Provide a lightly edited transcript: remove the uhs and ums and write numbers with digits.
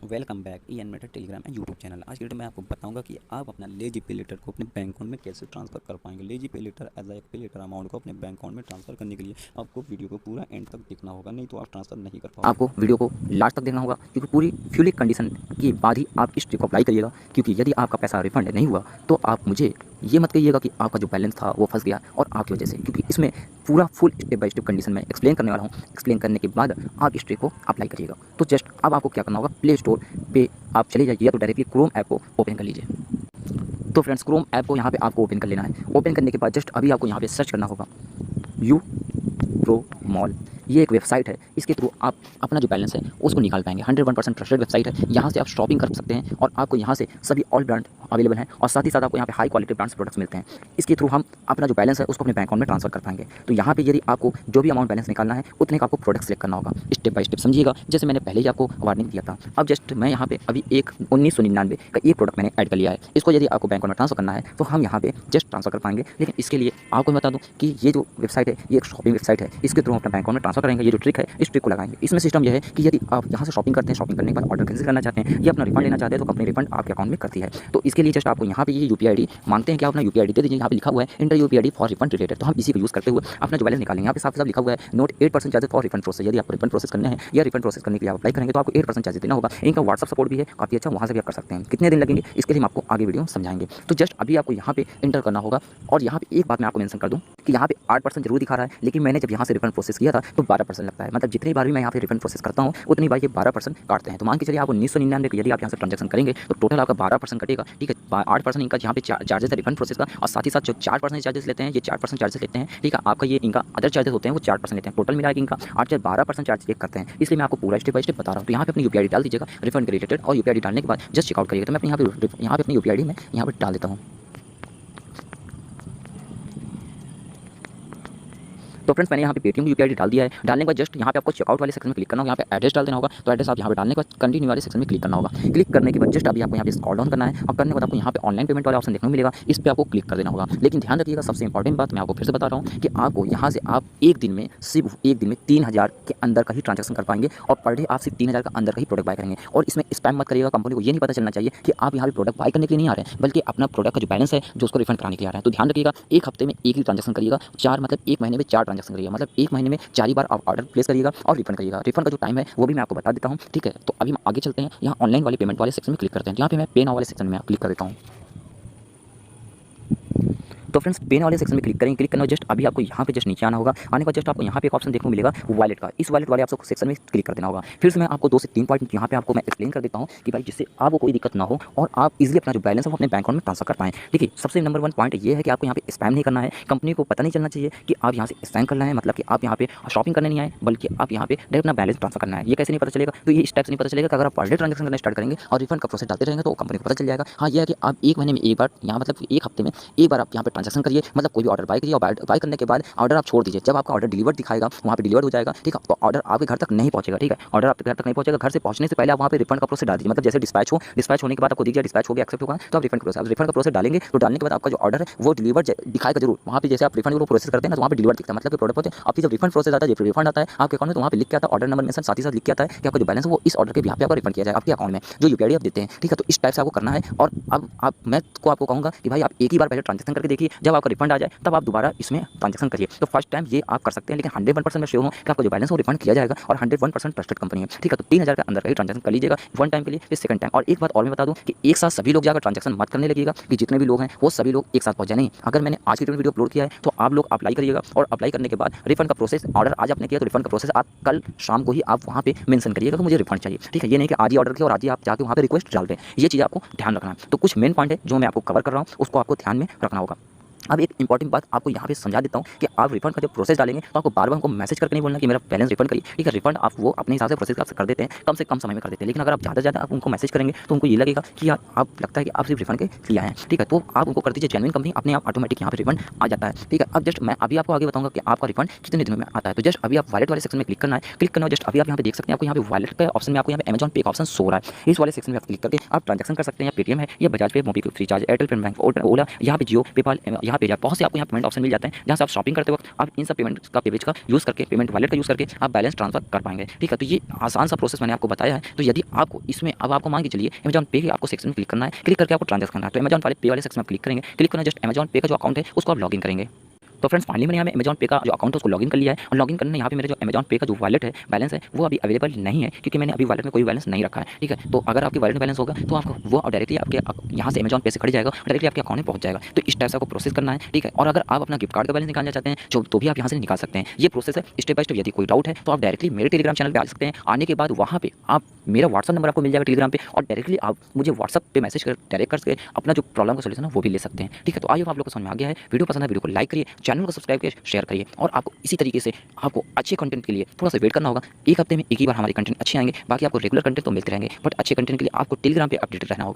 Welcome back एन मेटर telegram and YouTube channel. आज की वीडियो में आपको बताऊंगा कि आप अपना लेजी पे लेटर को अपने बैंक अकाउंट में कैसे ट्रांसफर कर पाएंगे। लेजी पे लेटर एज ए पे लेटर अमाउंट को अपने बैंक अकाउंट में ट्रांसफर करने के लिए आपको वीडियो को पूरा एंड तक देखना होगा, नहीं तो आप ट्रांसफर नहीं कर पाओगे। आपको वीडियो को लास्ट तक देखना होगा क्योंकि पूरी फ्यूली कंडीशन के बाद ही आप इस ट्रिक को अप्लाई करिएगा। क्योंकि यदि आपका पैसा रिफंड नहीं हुआ तो आप मुझे ये मत कहिएगा कि आपका जो बैलेंस था वो फंस गया और आपकी वजह से, क्योंकि इसमें पूरा full step by step condition में एक्सप्लेन करने वाला हूँ। एक्सप्लेन करने के बाद आप इस ट्रिक को अप्लाई करिएगा। तो जस्ट अब आपको क्या करना होगा, प्ले स्टोर पे आप चले जाइए या तो डायरेक्टली क्रोम ऐप को ओपन कर लीजिए। तो फ्रेंड्स, क्रोम ऐप को यहाँ पे आपको ओपन कर लेना है। ओपन करने के बाद जस्ट अभी आपको यहाँ पे सर्च करना होगा यू प्रो मॉल। ये एक वेबसाइट है, इसके थ्रू आप अपना जो बैलेंस है उसको निकाल पाएंगे। 101% ट्रस्टेड वेबसाइट है। यहाँ से आप शॉपिंग कर सकते हैं और आपको यहाँ से सभी ऑल ब्रांड अवेलेबल हैं और साथ ही साथ आपको यहाँ पे हाई क्वालिटी ब्रांड्स प्रोडक्ट्स मिलते हैं। इसके थ्रू हम अपना जो बैलेंस है उसको अपने बैंक अकाउंट में ट्रांसफर कर पाएंगे। तो यहाँ पे यदि आपको जो भी अमाउंट बैलेंस निकालना है उतने का आपको प्रोडक्ट सेलेक्ट करना होगा। स्टेप बाय स्टेप समझिएगा, जैसे मैंने पहले ही आपको वार्निंग दिया था। अब जस्ट मैं यहाँ पे अभी एक 1999 का एक प्रोडक्ट मैंने ऐड कर लिया है। इसको यदि आपको बैंक अकाउंट में ट्रांसफर करना है तो हम यहाँ पे जस्ट ट्रांसफर कर पाएंगे। लेकिन इसके लिए आपको मैं बता दूँ कि ये जो वेबसाइट है ये एक शॉपिंग वेबसाइट है। इसके थ्रू अपना बैंक अकाउंट में ट्रांसफर करेंगे। ये जो ट्रिक है इस ट्रिक को लगाएंगे। इसमें सिस्टम यह है कि यदि आप यहाँ से शॉपिंग करते हैं, शॉपिंग करने के बाद ऑर्डर कैंसिल करना चाहते हैं या अपना रिफंड लेना चाहते हैं तो कंपनी रिफंड आपके अकाउंट में करती है। तो इसके लिए जस्ट आपको यहाँ पे ये यूपीआई आईडी मांगते हैं कि आप अपना यूपीआई आईडी दे दीजिए। यहाँ पे लिखा हुआ है inter UPI ID for refund related. तो हम इसी को यूज़ करते हुए अपना जो बैलेंस निकालेंगे। यहाँ पे साफ साफ लिखा हुआ है note 8% charges for refund process. यदि आपको रिफंड प्रोसेस करने हैं या रिफंड प्रोसेस करने के लिए आप अप्लाई करेंगे तो आपको 8% चार्जेस देना होगा। इनका व्हाट्सअप सपोर्ट भी है काफ़ी अच्छा, वहाँ से भी आप कर सकते हैं। कितने दिन लगेंगे इसके लिए हम आपको आगे वीडियो समझाएंगे। तो जस्ट अभी आपको यहाँ पे इंटर करना होगा। और यहाँ पे एक बात मैं आपको मेंशन कर दूँ कि यहाँ पे 8% जरूर दिखा रहा है, लेकिन मैंने जब यहाँ से रिफंड प्रोसेस किया था तो 12% लगता है। मतलब जितनी बार भी मैं यहाँ पे रिफंड प्रोसेस करता हूँ उतनी बार ये 12% काटते हैं। तो मान के चलिए आप 1999 यदि आप यहाँ से ट्रांजेक्शन करेंगे तो टोटल आपका 12% कटेगा। ठीक है, 8% इनका यहाँ पे चार्जेस है रिफंड प्रोसेस का, और साथ ही साथ जो 4% चार्जेस लेते हैं ये 4% चार्जेस लेते हैं। ठीक है, आपका ये इनका अदर चार्जेस होते हैं वो 4% लेते हैं। टोटल मिला के इनका 8 से 12% चार्ज चेक करते हैं। इसलिए मैं आपको पूरा स्टेप बाय स्टेप बता रहा हूँ। तो यहाँ पे अपनी यूपीआई डाल दीजिएगा रिफंड के रिलेटेड, और यूपीआई डालने के बाद जस्ट चेकआउट करिएगा। तो मैं अपनी यहाँ पे अपनी यूपीआई में यहाँ पे डाल देता हूँ। तो फ्रेंड्स, मैंने यहाँ पे पेटीएम की यूपीआई डाल दिया है। डालने के बाद जस्ट यहाँ पे आपको चेकआउट वाले सेक्शन में क्लिक करना होगा। यहाँ पे एड्रेस डाल देना होगा। तो एड्रेस आप यहाँ पे डालने के बाद कंटिन्यू वाले सेक्शन में क्लिक करना होगा। क्लिक करने के बाद जस्ट अभी आपको यहाँ पे स्क्रॉल डाउन करना है और करने के बाद आपको यहाँ पे ऑनलाइन पेमेंट वाला ऑप्शन देखने को मिलेगा। इस पर आपको क्लिक कर देना होगा। लेकिन ध्यान रखिएगा, सबसे इंपॉर्टेंट बात मैं आपको फिर से बता रहा हूँ कि आपको यहाँ से आप एक दिन में सिर्फ एक दिन में 3000 के अंदर का ही ट्रांजेक्शन कर पाएंगे और पर डे आप सिर्फ 3000 का अंदर का ही प्रोडक्ट बाय करेंगे। और इसमें स्पैम मत करिएगा। कंपनी को ये नहीं पता चलना चाहिए कि आप यहाँ पे प्रोडक्ट बाय करने के लिए नहीं आ रहे हैं, बल्कि अपना प्रोडक्ट का जो बैलेंस है जो उसको रिफंड कराने के लिए आ रहे हैं। तो ध्यान रखिएगा, एक हफ्ते में एक ही ट्रांजेक्शन करिएगा। एक महीने में 4 ट्रांजेक्शन करिएगा। मतलब एक महीने में 4 ही बार आप ऑर्डर प्लेस करिएगा और रिफंड करिएगा। रिफंड का जो टाइम है वो भी मैं आपको बता देता हूँ। ठीक है, तो अभी हम आगे चलते हैं। यहाँ ऑनलाइन वाले पेमेंट वाले सेक्शन में क्लिक करते हैं। यहाँ पे मैं पे नाउ वाले सेक्शन में क्लिक कर देता हूँ। तो फ्रेंड्स, पेन वाले सेक्शन में क्लिक करेंगे। क्लिक करना जस्ट अभी आपको यहाँ पे जस्ट नीचे आना होगा। आने के बाद जस्ट आपको यहाँ पे एक ऑप्शन देखने को मिलेगा वॉलेट का। इस वॉलेट वाले आपको सेक्शन में क्लिक कर देना होगा। फिर से मैं आपको 2 से 3 पॉइंट यहाँ पे आपको मैं एक्सप्लेन कर देता हूँ कि भाई जिससे आपको कोई दिक्कत ना हो और आप इजीली अपना जो बैलेंस है वो अपने बैंक अकाउंट में ट्रांसफर कर पाएं। ठीक है, सबसे नंबर 1 पॉइंट ये है कि आपको यहाँ पे स्पैम नहीं करना है। कंपनी को पता नहीं चलना चाहिए कि आप यहाँ से स्पैम करना है, मतलब कि आप यहाँ पे शॉपिंग करने नहीं आए, बल्कि आप यहाँ पे डायरेक्ट अपना बैलेंस ट्रांसफर करना है। ये कैसे नहीं पता चलेगा? तो ये स्टेप्स नहीं पता चलेगा कि अगर आप पर डे ट्रांजेक्शन करना स्टार्ट करेंगे और रिफंड का प्रोसेस डालते रहेंगे तो कंपनी को पता चल जाएगा। हाँ, ये है कि आप एक महीने में एक बार यहाँ मतलब एक हफ्ते में एक बार आप यहाँ पे ट्रांजेक्शन करिए। मतलब कोई भी ऑर्डर बाय करिए और बाय करने के बाद ऑर्डर आप छोड़ दीजिए। जब आपका ऑर्डर डिलीवर दिखाएगा वहाँ पे डिलीवर हो जाएगा। ठीक है, तो ऑर्डर आपके घर तक नहीं पहुंचेगा। ठीक है, ऑर्डर आपके घर तक नहीं पहुंचेगा। घर से पहुंचने से पहले आप वहाँ पे रिफंड का प्रोसेस डाल दीजिए। मतलब जैसे डिस्पैच होने के बाद आपको दीजिए डिस्पैच हो गया, एक्सेप्ट होगा, तो आप रिफंड प्रोसेस रिफंड का प्रोसेस डालेंगे। तो डालने के बाद आपका जो ऑर्डर है वो डिलीवर दिखाएगा जरूर। वहाँ पे जैसे आप रिफंड को प्रोसेस करते हैं ना तो वहाँ पे डिलीवर दिखता है, मतलब कि प्रोडक्ट होते हैं आपकी। जब रिफंड प्रोसेस आता है, जब रिफंड आता है आपके अकाउंट में, तो वहाँ पे लिख के आता है ऑर्डर नंबर मेंशन, साथ ही साथ लिख के आता है कि आपका जो बैलेंस है वो इस ऑर्डर के बिहाफ पे आपको रिफंड किया जाएगा आपके अकाउंट में जो यूपीआई आप देते हैं। ठीक है, तो इस टाइप से आपको करना है। और अब मैं आपको कहूँगा कि भाई आप एक ही बार पहले ट्रांजेक्शन करके देखिए। जब आपका रिफंड आ जाए तब आप दोबारा इसमें ट्रांजेक्शन करिए। तो फर्स्ट टाइम ये आप कर सकते हैं, लेकिन 101% मैं श्योर हूँ कि आपको जो बैलेंस वो रिफंड किया जाएगा और 101% ट्रस्टेड कंपनी है। ठीक है, तो 3000 के अंदर का ही ट्रांजेक्शन कर लीजिएगा 1 टाइम के लिए, फिर सेकंड टाइम। और एक बात और मैं बता दूं कि एक साथ सभी लोग जाकर ट्रांजेक्शन मत करने लगिएगा कि जितने भी लोग हैं वो सभी लोग एक साथ पहुंच जाए। नहीं, अगर मैंने आज की वीडियो अपलोड किया है तो आप लोग अप्लाई करिएगा और अप्लाई करने के बाद रिफंड का प्रोसेस, ऑर्डर आज आपने किया तो रिफंड का प्रोसेस आप कल शाम को ही आप वहाँ पे मेंशन करिएगा कि मुझे रिफंड चाहिए। ठीक है, ये नहीं कि आज ही ऑर्डर किया और आज ही आप जाके वहाँ पे रिक्वेस्ट डाल दें। ये चीज़ आपको ध्यान रखना है। तो कुछ मेन पॉइंट है जो मैं आपको कवर कर रहा हूँ, उसको आपको ध्यान में रखना होगा। अब एक इंपॉर्टेंट बात आपको यहाँ पे समझा देता हूँ कि आप रिफंड का जब प्रोसेस डालेंगे तो आपको बार बार हमको मैसेज करके नहीं बोलना कि मेरा बैलेंस रिफंड करिए। ठीक है, रिफंड आप वो अपने हिसाब से प्रोसेस कर देते हैं, कम से कम समय में कर देते हैं। लेकिन अगर आप ज़्यादा आप उनको मैसेज करेंगे तो उनको ये लगेगा कि यार आप लगता है कि आप सिर्फ रिफंड के लिए आए हैं। ठीक है, तो आप उनको कर दीजिए जेन्युइन कंपनी, अपने आप ऑटोमेटिक यहाँ पे रिफंड आ जाता है। ठीक है, अब जस्ट मैं अभी आपको आगे बताऊँगा कि आपका रिफंड कितने दिनों में आता है। तो जस्ट अभी आप वॉलेट वाले सेक्शन में क्लिक करना है। क्लिक करना जस्ट अभी आप यहाँ पे देख सकते हैं, आपको यहाँ पे वॉलेट के ऑप्शन में आपको यहाँ पे अमेजॉन पे का ऑप्शन सो रहा है। इस वाले सेक्शन में आप क्लिक करके आप ट्रांजेक्शन कर सकते हैं। या पेटीएम है या Bajaj Pay, MobiKwik, Freecharge, Airtel payment bank, Ola, यहाँ पे जियो, पेपाल, यहाँ यहाँ पेज है, बहुत से आपको यहाँ पेमेंट ऑप्शन मिल जाते हैं, जहाँ से आप शॉपिंग करते वक्त आप इन सब पेमेंट का पेज का यूज़ करके, पेमेंट वॉलेट का यूज़ करके आप बैलेंस ट्रांसफर कर पाएंगे। ठीक है, तो ये आसान सा प्रोसेस मैंने आपको बताया है। तो यदि आपको इसमें अब आपको मान के चलिए अमेजॉन पे के आपको सेक्शन में क्लिक करना है, क्लिक करके आपको ट्रांजेक्शन करना है, तो अमेजॉन पे वाले सेक्शन में क्लिक करेंगे, क्लिक करना जस्ट अमेजॉन पे का जो अकाउंट है उसको आप लॉगिन करेंगे। तो फ्रेंड्स फाइनली मैंने यहाँ पे अमेजॉन पे का जो अकाउंट है उसको लॉगिन कर लिया है, और लॉगिन करने यहाँ पे मेरे जो अमेजॉन पे का जो वॉलेट है बैलेंस है वो अभी अवेलेबल नहीं है, क्योंकि मैंने अभी वॉलेट में कोई बैलेंस नहीं रखा है। ठीक है, तो अगर आपके वॉलेट में बैलेंस होगा तो आपको वो डायरेक्टली आपके यहाँ से अमेजॉन पे से खड़ी जाएगा, डायरेक्टली आपके अकाउंट में पहुंच जाएगा। तो इस टाइप से आपको प्रोसेस करना है। ठीक है, और अगर आप अपना गिफ्ट कार्ड का बैलेंस निकालना चाहते हैं तो भी आप यहाँ से निकाल सकते हैं। ये प्रोसेस है स्टेप बाय स्टेप। यदि कोई डाउट है तो आप डायरेक्टली मेरे टेलीग्राम चैनल पर आ सकते हैं। आने के बाद वहाँ पे आप मेरा व्हाट्सअप नंबर आपको मिल जाएगा टेलीग्राम पे, और डायरेक्टली आप मुझे व्हाट्सअप पे मैसेज कर डायरेक्ट करके अपना जो प्रॉब्लम का सोल्यूशन है वो भी ले सकते हैं। ठीक है, तो आइए आप लोग को समझ में आ गया है। वीडियो पसंद है वीडियो को लाइक करिए, चैनल को सब्सक्राइब करिए, शेयर करिए, और आपको इसी तरीके से आपको अच्छे कंटेंट के लिए थोड़ा सा वेट करना होगा। एक हफ्ते में एक ही बार हमारे कंटेंट अच्छे आएंगे, बाकी आपको रेगुलर कंटेंट तो मिलते रहेंगे, बट अच्छे कंटेंट के लिए आपको टेलीग्राम पे अपडेटेड रहना होगा।